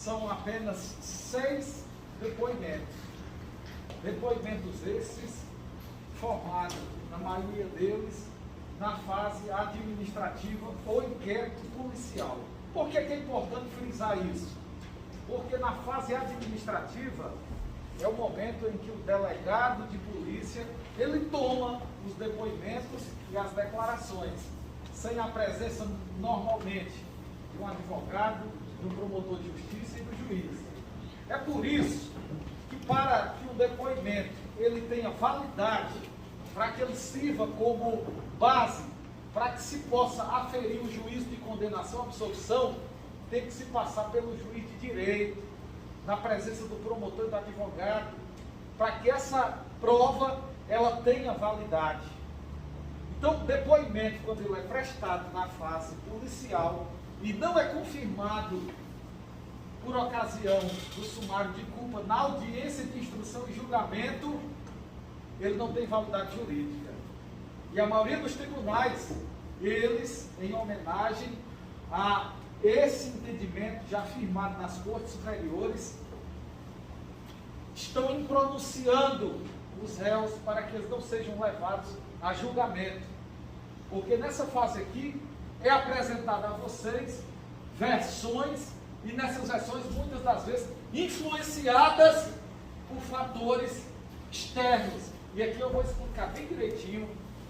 São apenas 6 depoimentos. Depoimentos esses formados, na maioria deles, na fase administrativa ou inquérito policial. Por que é importante frisar isso? Porque na fase administrativa é o momento em que o delegado de polícia, ele toma os depoimentos e as declarações, sem a presença, normalmente, de um advogado, de um promotor de justiça e do juiz. É por isso que, para que um depoimento ele tenha validade, para que ele sirva como base, para que se possa aferir o juízo de condenação, absolvição, tem que se passar pelo juiz de direito, na presença do promotor e do advogado, para que essa prova ela tenha validade. Então, o depoimento, quando ele é prestado na fase policial e não é confirmado por ocasião do sumário de culpa na audiência de instrução e julgamento, ele não tem validade jurídica. E a maioria dos tribunais, eles, em homenagem a esse entendimento já firmado nas cortes superiores, estão impronunciando os réus para que eles não sejam levados a julgamento. Porque nessa fase aqui é apresentada a vocês versões, e nessas versões muitas das vezes influenciadas por fatores externos. E aqui eu vou explicar bem direitinho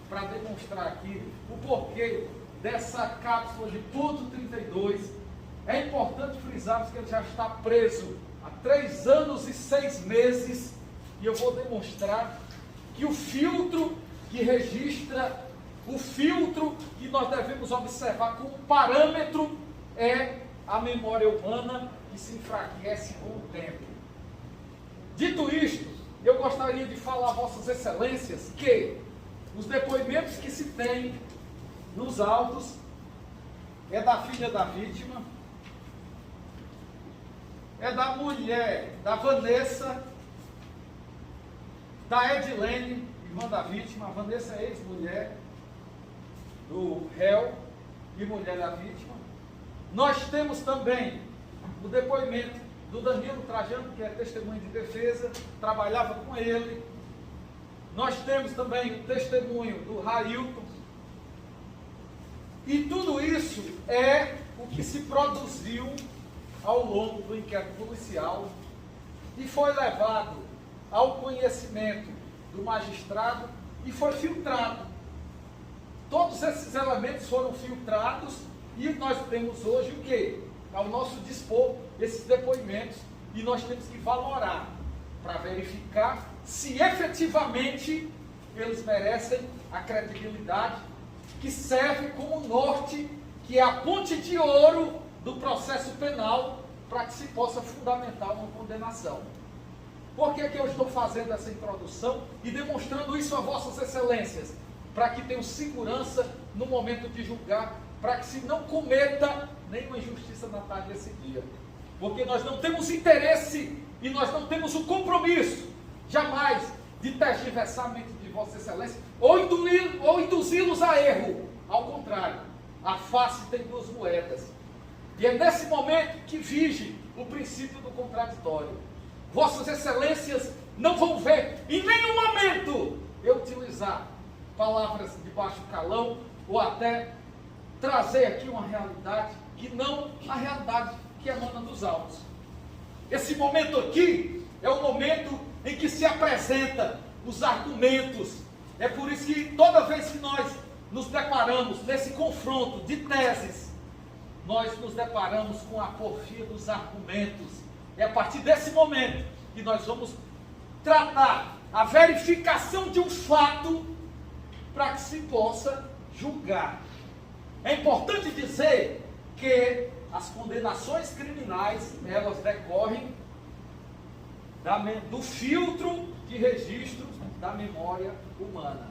para demonstrar aqui o porquê dessa cápsula de ponto 32. É importante frisarmos que ele já está preso há 3 anos e 6 meses, e eu vou demonstrar que o filtro que registra, o filtro que nós devemos observar como parâmetro é a memória humana, que se enfraquece com o tempo. Dito isto, eu gostaria de falar a Vossas Excelências que os depoimentos que se tem nos autos é da filha da vítima, é da mulher, da Vanessa, da Edilene, irmã da vítima. A Vanessa é ex-mulher do réu e mulher da vítima. Nós temos também o depoimento do Danilo Trajano, que é testemunha de defesa, trabalhava com ele. Nós temos também o testemunho do Railton. E tudo isso é o que se produziu ao longo do inquérito policial e foi levado ao conhecimento do magistrado e foi filtrado. Todos esses elementos foram filtrados e nós temos hoje o quê? Ao nosso dispor esses depoimentos, e nós temos que valorar para verificar se efetivamente eles merecem a credibilidade que serve como norte, que é a ponte de ouro do processo penal, para que se possa fundamentar uma condenação. Por que eu estou fazendo essa introdução e demonstrando isso a Vossas Excelências? Para que tenham segurança no momento de julgar, para que se não cometa nenhuma injustiça na tarde desse dia. Porque nós não temos interesse e nós não temos o compromisso, jamais, de tergiversar a mente de Vossa Excelência ou induzi-los a erro. Ao contrário, a face tem 2 moedas. E é nesse momento que vige o princípio do contraditório. Vossas Excelências não vão ver em nenhum momento eu utilizar palavras de baixo calão ou até trazer aqui uma realidade que não a realidade que emana dos autos. Esse momento aqui é o momento em que se apresenta os argumentos. É por isso que toda vez que nós nos deparamos nesse confronto de teses, nós nos deparamos com a porfia dos argumentos. É a partir desse momento que nós vamos tratar a verificação de um fato para que se possa julgar. É importante dizer que as condenações criminais, elas decorrem do filtro de registro da memória humana.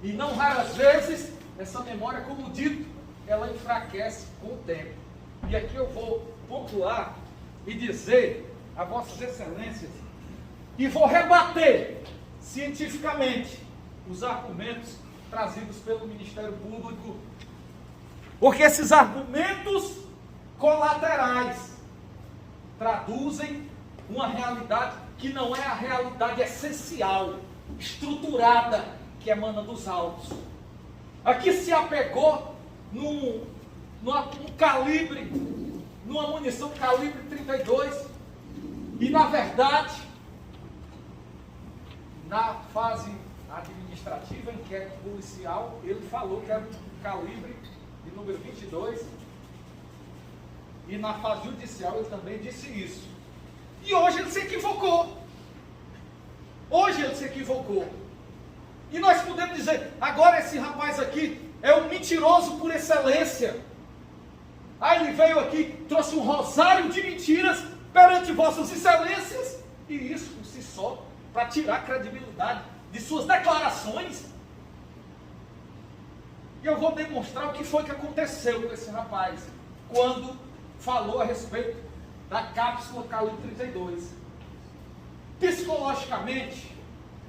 E não raras vezes, essa memória, como dito, ela enfraquece com o tempo. E aqui eu vou pontuar e dizer a Vossas Excelências, e vou rebater cientificamente os argumentos trazidos pelo Ministério Público, porque esses argumentos colaterais traduzem uma realidade que não é a realidade essencial, estruturada, que emana dos altos. Aqui se apegou num calibre, numa munição calibre 32, e na verdade, na fase administrativa, inquérito policial, ele falou que era um calibre de número 22, e na fase judicial ele também disse isso. E hoje ele se equivocou. Hoje ele se equivocou. E nós podemos dizer, agora esse rapaz aqui é um mentiroso por excelência. Aí ele veio aqui, trouxe um rosário de mentiras perante vossas excelências, e isso por si só, para tirar a credibilidade de suas declarações. E eu vou demonstrar o que foi que aconteceu com esse rapaz, quando falou a respeito da cápsula calibre 32. Psicologicamente,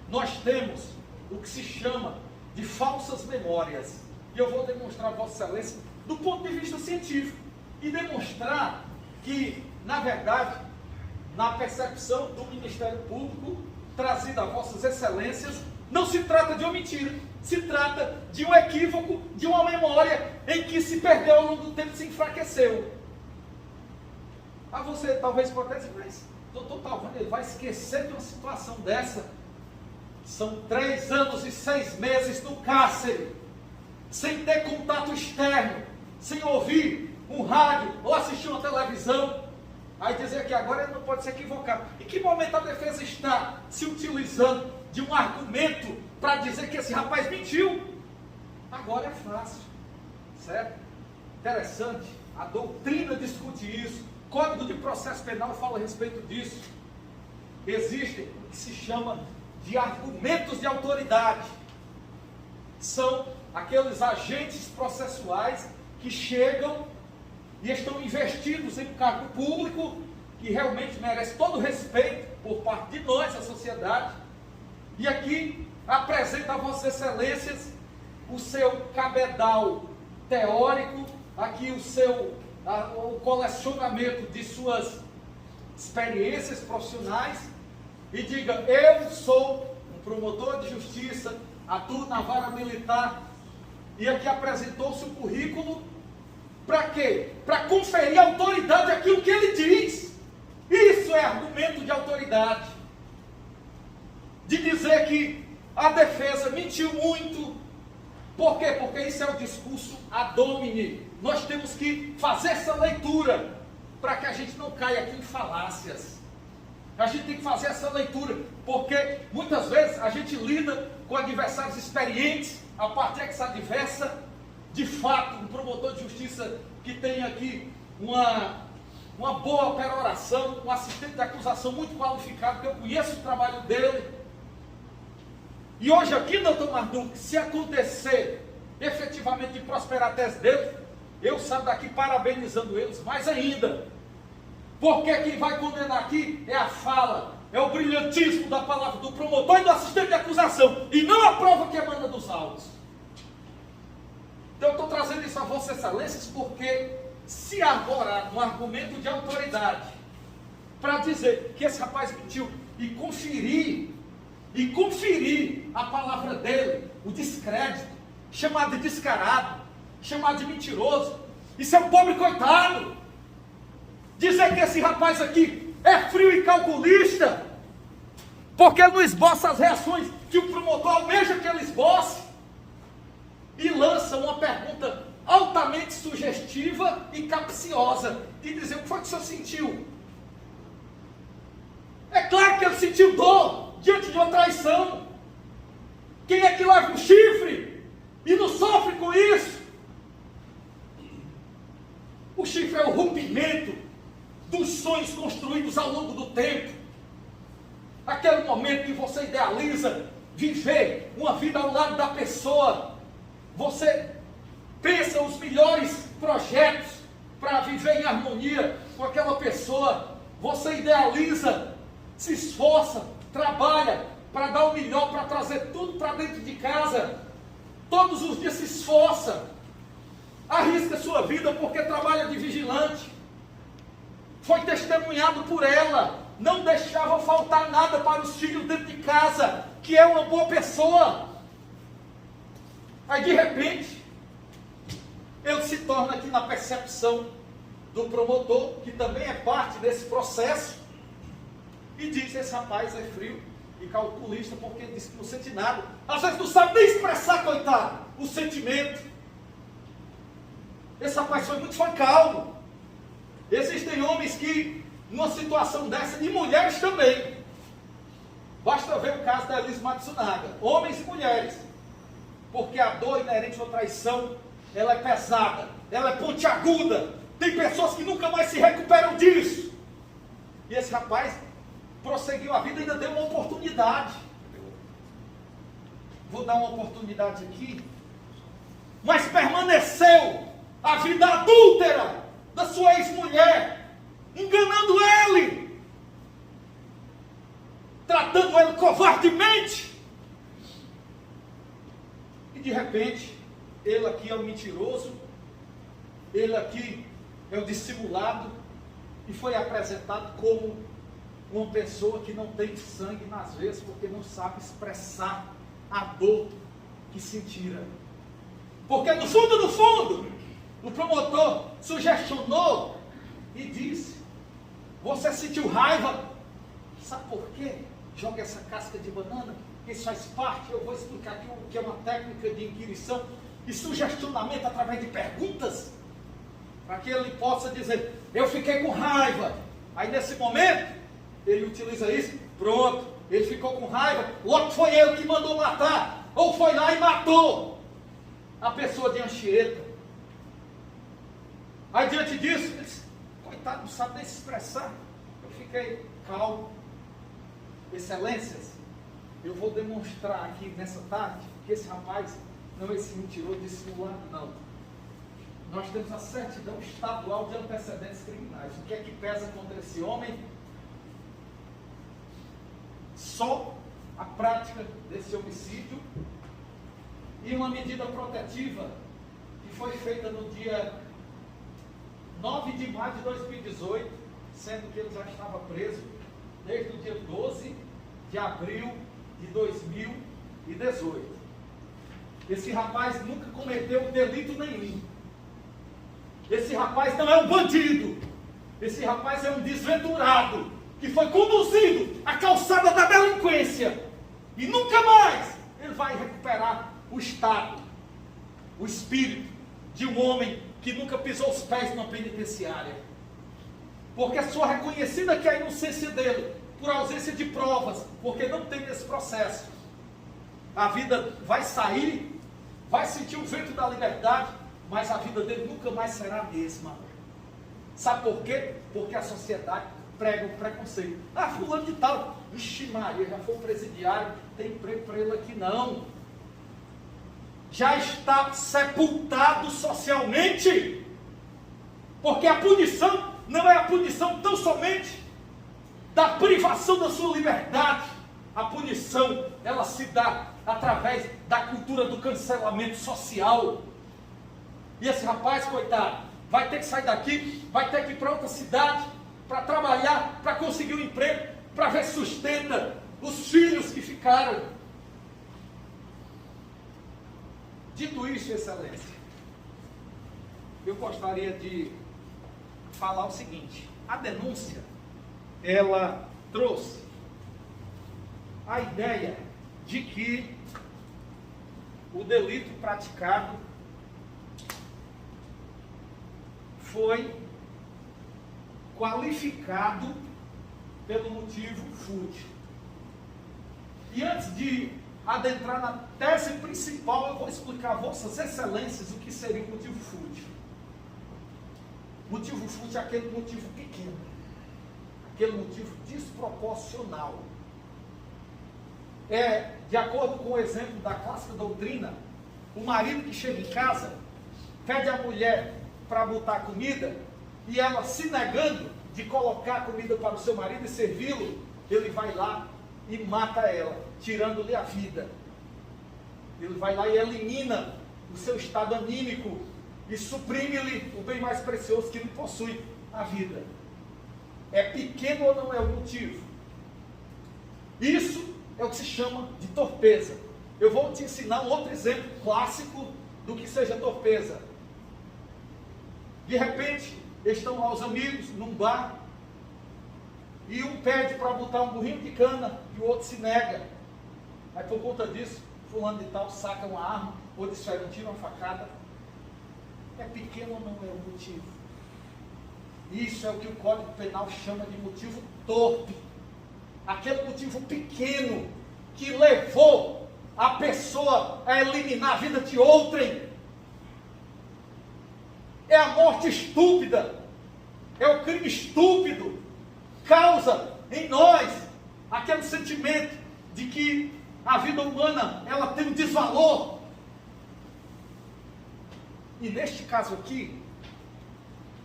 nós temos o que se chama de falsas memórias. E eu vou demonstrar a Vossa Excelência do ponto de vista científico. E demonstrar que, na verdade, na percepção do Ministério Público, trazida a Vossas Excelências, não se trata de uma mentira. Se trata de um equívoco, de uma memória em que se perdeu ao longo do tempo e se enfraqueceu. Ah, você talvez pode dizer, mas doutor Talvani, ele vai esquecer de uma situação dessa? São 3 anos e 6 meses no cárcere, sem ter contato externo, sem ouvir um rádio ou assistir uma televisão. Aí dizer que agora ele não pode se equivocar. Em que momento a defesa está se utilizando de um argumento para dizer que esse rapaz mentiu? Agora é fácil, certo? Interessante, a doutrina discute isso. O Código de Processo Penal fala a respeito disso. Existem o que se chama de argumentos de autoridade. São aqueles agentes processuais que chegam e estão investidos em um cargo público que realmente merece todo o respeito por parte de nós, a sociedade. E aqui apresenta a Vossas Excelências o seu cabedal teórico, aqui o colecionamento de suas experiências profissionais, e diga, eu sou um promotor de justiça, atuo na vara militar, e aqui apresentou-se o currículo, para quê? Para conferir autoridade àquilo que ele diz. Isso é argumento de autoridade. De dizer que a defesa mentiu muito. Por quê? Porque isso é o discurso ad hominem. Nós temos que fazer essa leitura, para que a gente não caia aqui em falácias. A gente tem que fazer essa leitura, porque muitas vezes a gente lida com adversários experientes, a parte ex-adversa. De fato, um promotor de justiça que tem aqui uma boa peroração, um assistente de acusação muito qualificado, que eu conheço o trabalho dele. E hoje aqui, doutor Marduk, se acontecer efetivamente de prosperar a tese dele, eu saio daqui parabenizando eles mais ainda. Porque quem vai condenar aqui é a fala, é o brilhantismo da palavra do promotor e do assistente de acusação, e não a prova que emana dos autos. Então eu estou trazendo isso a Vossas Excelências porque se arvorar um argumento de autoridade para dizer que esse rapaz mentiu e conferir a palavra dele, o descrédito, chamar de descarado, chamar de mentiroso, isso é um pobre coitado. Dizer que esse rapaz aqui é frio e calculista, porque ele não esboça as reações que o promotor almeja que ele esboce, e lança uma pergunta altamente sugestiva e capciosa, de dizer, o que foi que o senhor sentiu? É claro que ele sentiu dor diante de uma traição. Quem é que leva um chifre e não sofre com isso? O chifre é o rompimento dos sonhos construídos ao longo do tempo. Aquele momento que você idealiza viver uma vida ao lado da pessoa. Você pensa os melhores projetos para viver em harmonia com aquela pessoa. Você idealiza, se esforça, trabalha para dar o melhor, para trazer tudo para dentro de casa. Todos os dias se esforça, arrisca sua vida porque trabalha de vigilante, foi testemunhado por ela, não deixava faltar nada para os filhos dentro de casa, que é uma boa pessoa. Aí de repente, ele se torna aqui na percepção do promotor, que também é parte desse processo, e diz: esse rapaz é frio e calculista, porque ele disse que não sente nada. Às vezes não sabe nem expressar, coitado, o sentimento. Esse rapaz foi calmo. Existem homens que, numa situação dessa, e mulheres também, basta ver o caso da Elise Matsunaga, homens e mulheres, porque a dor inerente à traição, ela é pesada, ela é pontiaguda, tem pessoas que nunca mais se recuperam disso. E esse rapaz prosseguiu a vida e ainda deu uma oportunidade. Vou dar uma oportunidade aqui. Mas permaneceu a vida adúltera da sua ex-mulher, enganando ele, tratando ele covardemente. E de repente, ele aqui é o mentiroso, ele aqui é o dissimulado, e foi apresentado como uma pessoa que não tem sangue nas veias, porque não sabe expressar a dor que sentira. Porque no fundo, o promotor sugestionou e disse: você sentiu raiva? Sabe por quê? Joga essa casca de banana, isso faz parte, eu vou explicar aqui o que é uma técnica de inquirição e sugestionamento através de perguntas, para que ele possa dizer: eu fiquei com raiva. Aí nesse momento, ele utiliza isso, pronto, ele ficou com raiva, logo foi ele que mandou matar, ou foi lá e matou a pessoa de Anchieta. Aí diante disso, ele disse: coitado, não sabe nem se expressar. Eu fiquei calmo. Excelências, eu vou demonstrar aqui nessa tarde que esse rapaz não é esse mentiroso dissimulado, não. Nós temos a certidão estadual de antecedentes criminais. O que é que pesa contra esse homem? Só a prática desse homicídio e uma medida protetiva que foi feita no dia 9 de maio de 2018, sendo que ele já estava preso desde o dia 12 de abril de 2018. Esse rapaz nunca cometeu delito nenhum. Esse rapaz não é um bandido. Esse rapaz é um desventurado que foi conduzido à calçada da delinquência. E nunca mais ele vai recuperar o estado, o espírito de um homem que nunca pisou os pés numa penitenciária. Porque só reconhecida que a inocência dele, por ausência de provas, porque não tem esse processo, a vida vai sair, vai sentir o vento da liberdade, mas a vida dele nunca mais será a mesma. Sabe por quê? Porque a sociedade prega o preconceito. Ah, fulano de tal, vixe Maria, já foi presidiário, tem emprego para ele aqui não. Já está sepultado socialmente. Porque a punição não é a punição tão somente da privação da sua liberdade. A punição, ela se dá através da cultura do cancelamento social. E esse rapaz, coitado, vai ter que sair daqui, vai ter que ir para outra cidade, para trabalhar, para conseguir um emprego, para ver se sustenta os filhos que ficaram. Dito isso, excelência, eu gostaria de falar o seguinte: a denúncia, ela trouxe a ideia de que o delito praticado foi qualificado pelo motivo fútil. E antes de adentrar na tese principal, eu vou explicar a vossas excelências o que seria o motivo fútil. Motivo fútil é aquele motivo pequeno, aquele motivo desproporcional. De acordo com o exemplo da clássica doutrina, o marido que chega em casa, pede à mulher para botar comida, e ela se negando de colocar comida para o seu marido e servi-lo, ele vai lá e mata ela, tirando-lhe a vida. Ele vai lá e elimina o seu estado anímico e suprime-lhe o bem mais precioso que ele possui, a vida. É pequeno ou não é o motivo? Isso é o que se chama de torpeza. Eu vou te ensinar um outro exemplo clássico do que seja torpeza. De repente, estão lá os amigos num bar, e um pede para botar um burrinho de cana, e o outro se nega. Aí por conta disso, fulano de tal saca uma arma, ou desfere um tiro, uma facada. É pequeno ou não é o motivo? Isso é o que o Código Penal chama de motivo torpe. Aquele motivo pequeno que levou a pessoa a eliminar a vida de outrem. É a morte estúpida. É o crime estúpido. Causa em nós aquele sentimento de que a vida humana ela tem um desvalor. E neste caso aqui,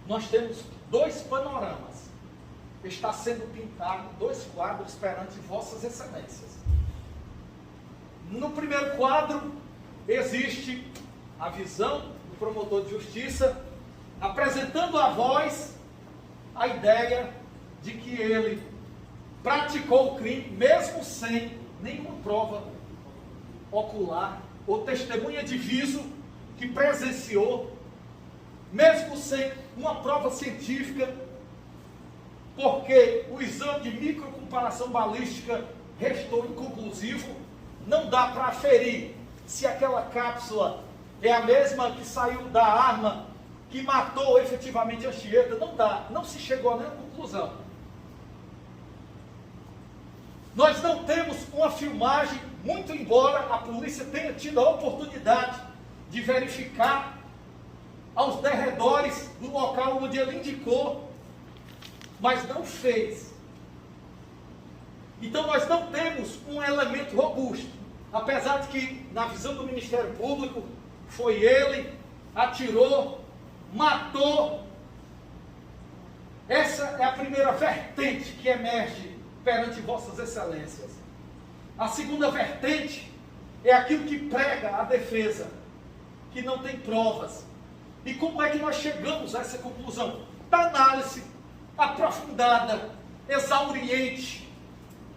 nós temos dois panoramas. Está sendo pintado dois quadros perante vossas excelências. No primeiro quadro, existe a visão do promotor de justiça, apresentando a vós a ideia de que ele praticou o crime, mesmo sem nenhuma prova ocular ou testemunha de viso que presenciou, mesmo sem uma prova científica, porque o exame de microcomparação balística restou inconclusivo. Não dá para aferir se aquela cápsula é a mesma que saiu da arma que matou efetivamente a Anchieta. Não dá, não se chegou a nenhuma conclusão. Nós não temos uma filmagem, muito embora a polícia tenha tido a oportunidade de verificar aos derredores do local onde ele indicou, mas não fez. Então nós não temos um elemento robusto, apesar de que na visão do Ministério Público foi ele, atirou, matou. Essa é a primeira vertente que emerge perante vossas excelências. A segunda vertente é aquilo que prega a defesa, que não tem provas. E como é que nós chegamos a essa conclusão? Da análise aprofundada, exauriente,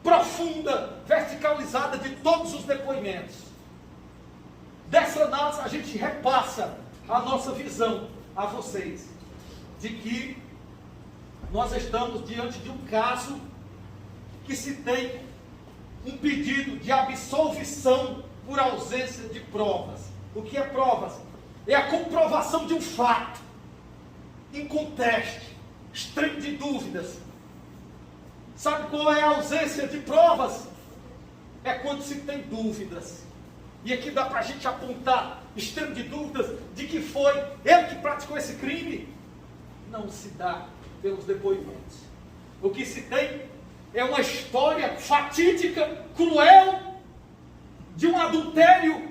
profunda, verticalizada de todos os depoimentos. Dessa análise a gente repassa a nossa visão a vocês, de que nós estamos diante de um caso que se tem um pedido de absolvição por ausência de provas. O que é provas? É a comprovação de um fato, inconteste, extremo de dúvidas. Sabe qual é a ausência de provas? É quando se tem dúvidas. E aqui dá para a gente apontar extremo de dúvidas de que foi ele que praticou esse crime. Não se dá pelos depoimentos. O que se tem é uma história fatídica, cruel, de um adultério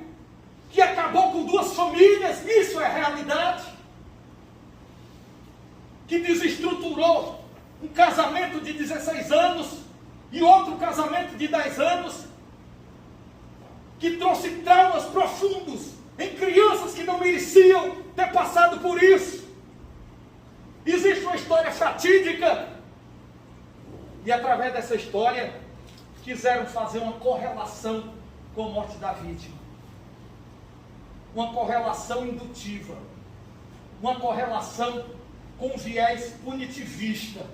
que acabou com duas famílias. Isso é realidade. Que desestruturou um casamento de 16 anos e outro casamento de 10 anos, que trouxe traumas profundos em crianças que não mereciam ter passado por isso. Existe uma história fatídica, e através dessa história quiseram fazer uma correlação com a morte da vítima, uma correlação indutiva, uma correlação com viés punitivista.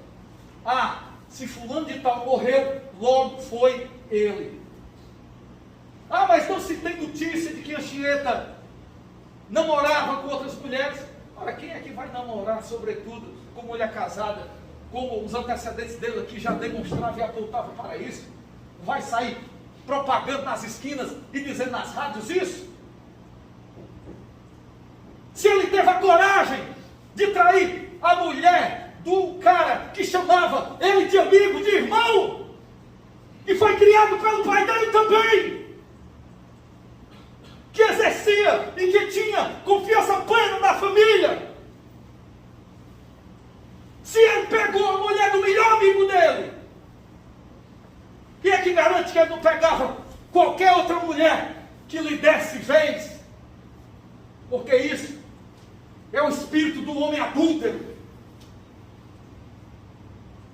Ah, se fulano de tal morreu, logo foi ele. Ah, mas não se tem notícia de que Anchieta namorava com outras mulheres. Ora, quem é que vai namorar, sobretudo, com mulher casada, como os antecedentes dele aqui já demonstravam e apontavam para isso? Vai sair propagando nas esquinas e dizendo nas rádios isso? Se ele teve a coragem de trair a mulher do cara que chamava ele de amigo, de irmão, e foi criado pelo pai dele também, que exercia e que tinha confiança plena na família. Se ele pegou a mulher do melhor amigo dele, quem é que garante que ele não pegava qualquer outra mulher que lhe desse vez? Porque isso é o espírito do homem adúltero.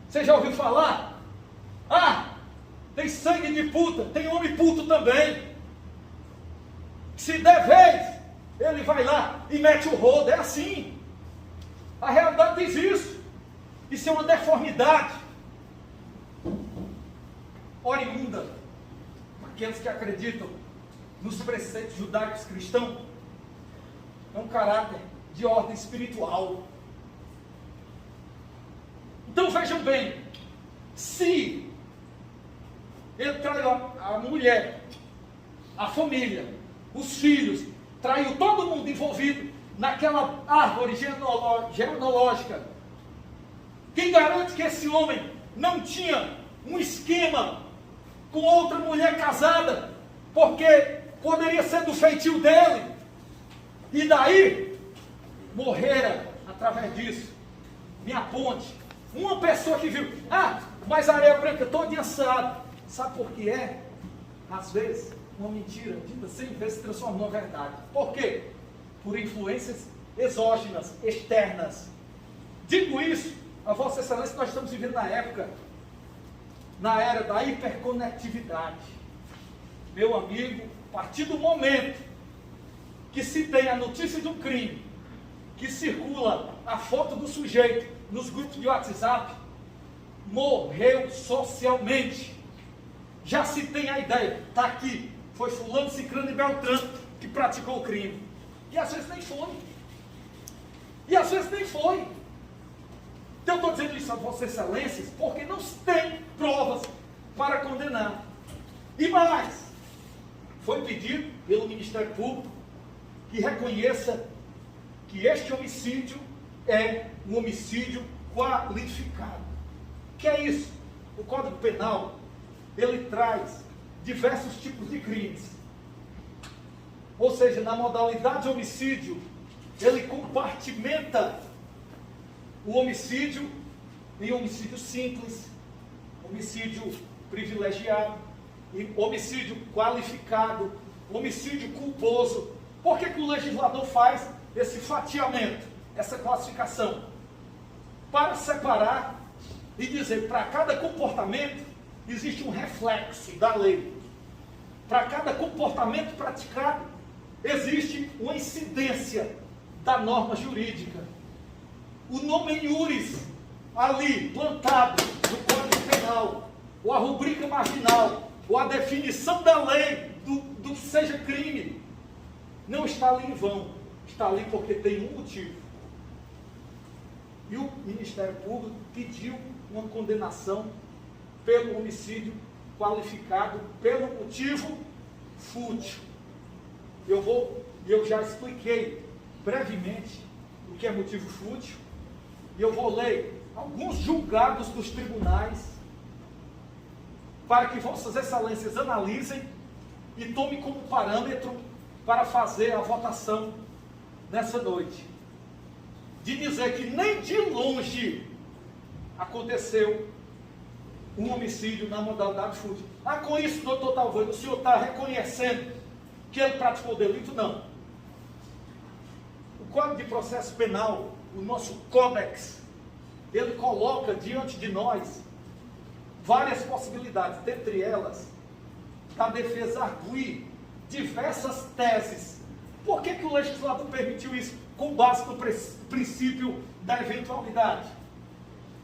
Você já ouviu falar? Ah, tem sangue de puta, tem homem puto também. Se der vez, ele vai lá e mete o rodo. É assim. A realidade diz isso. Isso é uma deformidade oriunda. Aqueles que acreditam nos preceitos judaicos cristãos. É um caráter de ordem espiritual. Então vejam bem, se ele traiu a mulher, a família, os filhos, traiu todo mundo envolvido naquela árvore genealógica, quem garante que esse homem não tinha um esquema com outra mulher casada, porque poderia ser do feitio dele, e daí morrera através disso? Me aponte uma pessoa que viu, mas a areia branca toda assada. Sabe por que é? Às vezes, uma mentira dita 100 vezes se transforma numa verdade. Por quê? Por influências exógenas, externas. Digo isso, a Vossa Excelência, nós estamos vivendo na era da hiperconectividade. Meu amigo, a partir do momento que se tem a notícia de um crime, que circula a foto do sujeito nos grupos de WhatsApp, morreu socialmente. Já se tem a ideia, está aqui, foi fulano, ciclano e beltrano que praticou o crime. E às vezes nem foi. Então eu estou dizendo isso a Vossas Excelências porque não se tem provas para condenar. E mais, foi pedido pelo Ministério Público que reconheça que este homicídio é um homicídio qualificado. O que é isso? O Código Penal, ele traz diversos tipos de crimes. Ou seja, na modalidade de homicídio, ele compartimenta o homicídio em homicídio simples, homicídio privilegiado, homicídio qualificado, homicídio culposo. Por que o legislador faz esse fatiamento, essa classificação? Para separar e dizer, para cada comportamento existe um reflexo da lei. Para cada comportamento praticado existe uma incidência da norma jurídica. O nomen iuris ali plantado no Código Penal, ou a rubrica marginal, ou a definição da lei do que seja crime, não está ali em vão, está ali porque tem um motivo. E o Ministério Público pediu uma condenação pelo homicídio qualificado pelo motivo fútil. Eu já expliquei brevemente o que é motivo fútil, e eu vou ler alguns julgados dos tribunais para que Vossas Excelências analisem e tomem como parâmetro para fazer a votação nessa noite. De dizer que nem de longe aconteceu um homicídio na modalidade fútil. Com isso, doutor Talvani, o senhor está reconhecendo que ele praticou o delito? Não. O Código de Processo Penal, o nosso Códex, ele coloca diante de nós várias possibilidades, dentre elas, da defesa arguir diversas teses. Por que o legislador permitiu isso? Com base no princípio da eventualidade.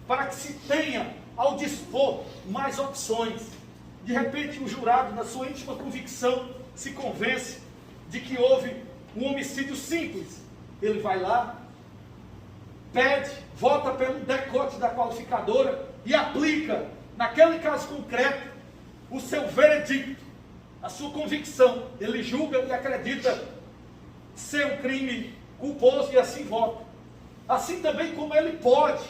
Para que se tenha, ao dispor, mais opções. De repente, o jurado, na sua íntima convicção, se convence de que houve um homicídio simples. Ele vai lá, pede, vota pelo decote da qualificadora e aplica, naquele caso concreto, o seu veredicto, a sua convicção. Ele julga e acredita ser um crime culposo e assim vota. Assim também como ele pode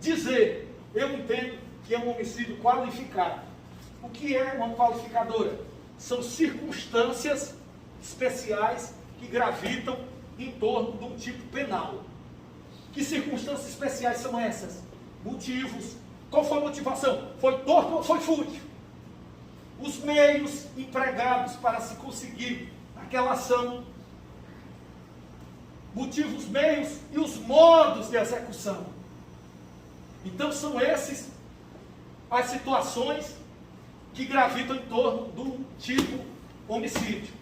dizer, eu entendo que é um homicídio qualificado. O que é uma qualificadora? São circunstâncias especiais que gravitam em torno de um tipo penal. Que circunstâncias especiais são essas? Motivos. Qual foi a motivação? Foi torto ou foi fútil? Os meios empregados para se conseguir aquela ação. Motivos, meios e os modos de execução. Então são essas as situações que gravitam em torno do tipo homicídio.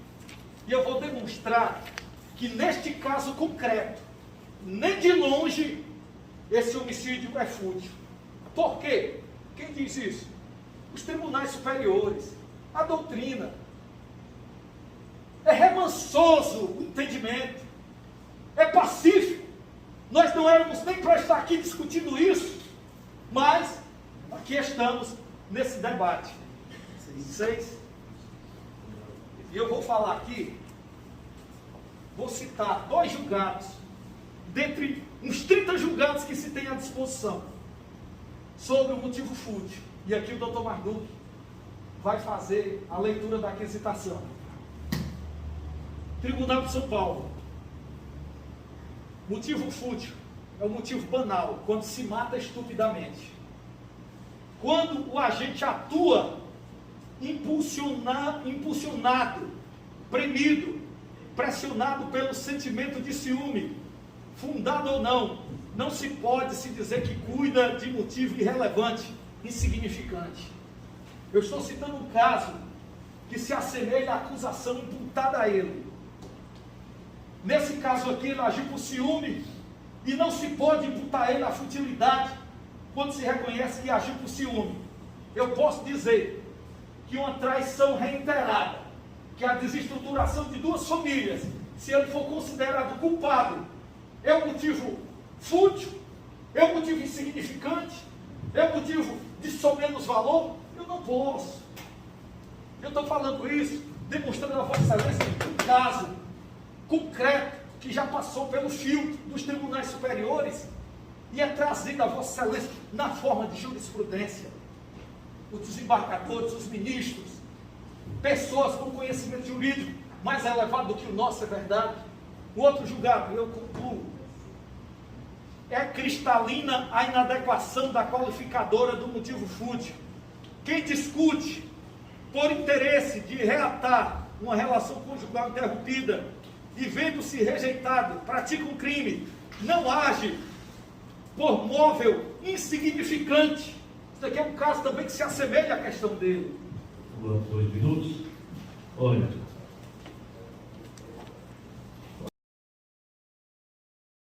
E eu vou demonstrar que neste caso concreto, nem de longe, esse homicídio é fútil. Por quê? Quem diz isso? Os tribunais superiores, a doutrina. É remansoso o entendimento, é pacífico. Nós não éramos nem para estar aqui discutindo isso, mas aqui estamos nesse debate. 6. E eu vou falar aqui, vou citar 2 julgados, dentre uns 30 julgados que se tem à disposição, sobre o motivo fútil. E aqui o doutor Marduk vai fazer a leitura da aquisitação. Tribunal de São Paulo. Motivo fútil é um motivo banal, quando se mata estupidamente. Quando o agente atua impulsionado, premido, pressionado pelo sentimento de ciúme, fundado ou não, não se pode se dizer que cuida de motivo irrelevante, insignificante. Eu estou citando um caso que se assemelha à acusação imputada a ele. Nesse caso aqui, ele agiu por ciúme e não se pode imputar a ele a futilidade quando se reconhece que agiu por ciúme. Eu posso dizer que uma traição reiterada, que a desestruturação de 2 famílias, se ele for considerado culpado, é um motivo fútil, é um motivo insignificante, é um motivo de só menos valor. Eu não posso. Eu estou falando isso, demonstrando a Vossa Excelência um caso concreto que já passou pelo filtro dos tribunais superiores e é trazido a Vossa Excelência na forma de jurisprudência. Os desembargadores, os ministros, pessoas com conhecimento jurídico mais elevado do que o nosso, é verdade. O outro julgado, eu concluo, é cristalina a inadequação da qualificadora do motivo fútil. Quem discute por interesse de reatar uma relação conjugal interrompida e vendo-se rejeitado, pratica um crime, não age por móvel insignificante. Isso aqui é um caso também que se assemelha à questão dele. 2 minutos. Olha,